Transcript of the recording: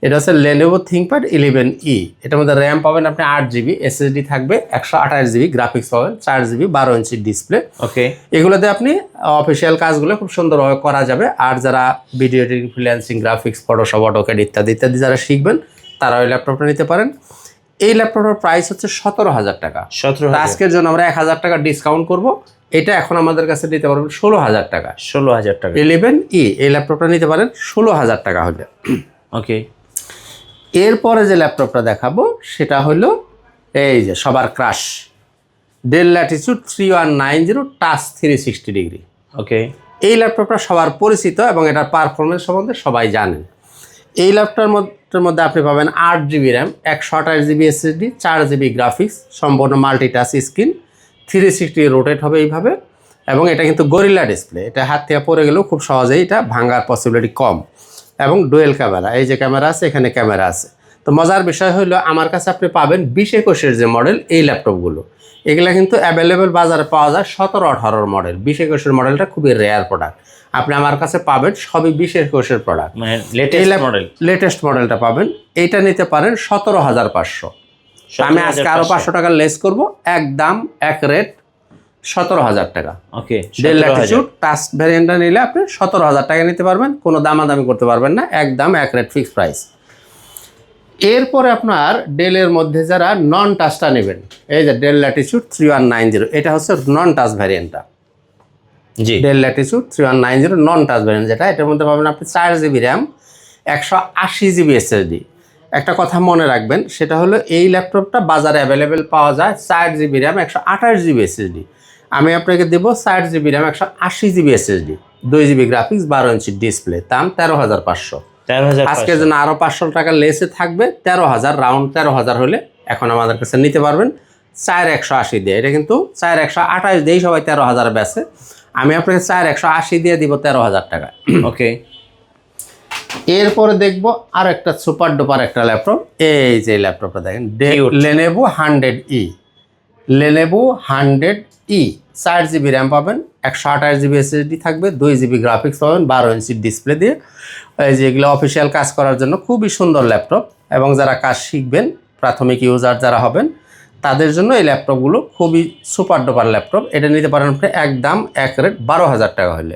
এটা হচ্ছে Lenovo ThinkPad 11E। এটার মধ্যে র্যাম পাবেন আপনি 8GB, SSD থাকবে 128GB, গ্রাফিক্স পাবেন 4GB, 12 ইঞ্চি ডিসপ্লে। ওকে, এগুলোতে আপনি অফিসিয়াল কাজগুলো খুব সুন্দরভাবে করা যাবে। আর যারা video editing, freelancing, graphics, Photoshop, AutoCAD ইত্যাদি ইত্যাদি যারা শিখবেন তারা ওই ল্যাপটপটা নিতে পারেন। এই ল্যাপটপটার প্রাইস হচ্ছে 17,000 টাকা। 17,000। আজকের জন্য আমরা 1,000 টাকা ডিসকাউন্ট করব। এটা এখন আমাদের কাছে নিতে পারবেন 16,000 টাকা। 16,000 টাকা 11E এই ল্যাপটপটা নিতে পারেন 16,000 টাকা হলে। ওকে, এরপরে যে ল্যাপটপটা দেখাবো সেটা হলো এই যে সবার crush Dell Latitude 3190 touch 360 degree. Okay, এই ল্যাপটপটা সবার পরিচিত এবং এটার পারফরমেন্স সম্বন্ধে সবাই জানেন। এই ল্যাপটপটার মধ্যে আপনি পাবেন 8GB RAM, 128GB SSD, 4GB graphics, সম্পূর্ণ মাল্টিটাচ স্ক্রিন, 360 রোটেট হবে এইভাবে। এবং এটা কিন্তু গরিলা ডিসপ্লে, এটা হাত থেকে পড়ে গেলেও খুব সহজেই এটা ভাঙার পসিবিলিটি কম। এবং ডুয়েল ক্যামেরা, এই যে ক্যামেরা আছে এখানে ক্যামেরা আছে। তো মজার বিষয় হলো আমার কাছে আপনি পাবেন 20-21-এর যে মডেল এই ল্যাপটপগুলো, এগুলা কিন্তু অ্যাভেলেবেল বাজারে পাওয়া যায় 17-18 মডেল। 20-21-এর মডেলটা খুবই রেয়ার প্রোডাক্ট, আপনি আমার কাছে পাবেন সবই 20-21-এর প্রোডাক্ট, মানে লেটেস্ট মডেল। লেটেস্ট মডেলটা পাবেন। এইটা নিতে পারেন 17,500। আমি আজকে আরও 500 টাকা লেস করব, একদম এক রেট 17,000 টাকা। ওকে, ডেল ল্যাটিটিউড টাচ ভ্যারিয়েন্টটা নিলে আপনি 17,000 টাকা নিতে পারবেন, কোনো দামাদামি করতে পারবেন না, একদম এক রেট ফিক্সড প্রাইস। এরপরে আপনার ডেলের মধ্যে যারা নন টাচটা নেবেন, এই যে ডেল ল্যাটিটিউড 3190, এটা হচ্ছে নন টাচ ভ্যারিয়েন্টটা। জি, Dell Latitude 3190 non touch variant, যেটা এটার মধ্যে পাবেন আপনি 4GB র্যাম, 180GB SSD। একটা কথা মনে রাখবেন, সেটা হলো এই ল্যাপটপটা বাজারে অ্যাভেলেবেল পাওয়া যায় 4GB র্যাম, 128GB SSD। আমি আপনাকে দেবো 4GB RAM, 180GB SSD, 2GB graphics, 12 inch display, দাম 13,500। 13,000। আজকের জন্য আরও 500 টাকা লেসে থাকবে, 13,000, রাউন্ড 13,000 হলে এখন আমাদের কাছে নিতে পারবেন 4,180 দিয়ে। এটা কিন্তু 4,128 দিয়েই সবাই 13,000 বেচে, আমি আপনাকে 4,180 দিয়ে দিব 13,000 টাকা। ওকে, এরপরে দেখবো আর একটা সুপার ডুপার একটা ল্যাপটপ, এই যে ল্যাপটপটা দেখেন, Lenovo 100E। Lenovo 100E 4GB RAM পাবেন, 128GB SSD থাকবে, 2GB গ্রাফিক্স পাবেন, 12 ইঞ্চি ডিসপ্লে দিয়ে। এই যে এগুলো অফিসিয়াল কাজ করার জন্য খুবই সুন্দর ল্যাপটপ, এবং যারা কাজ শিখবেন, প্রাথমিক ইউজার যারা হবেন, তাদের জন্য এই ল্যাপটপগুলো খুবই সুপার ডুপার ল্যাপটপ। এটা নিতে পারেন আপনি একদম এক রেট 12,000 টাকা হলে।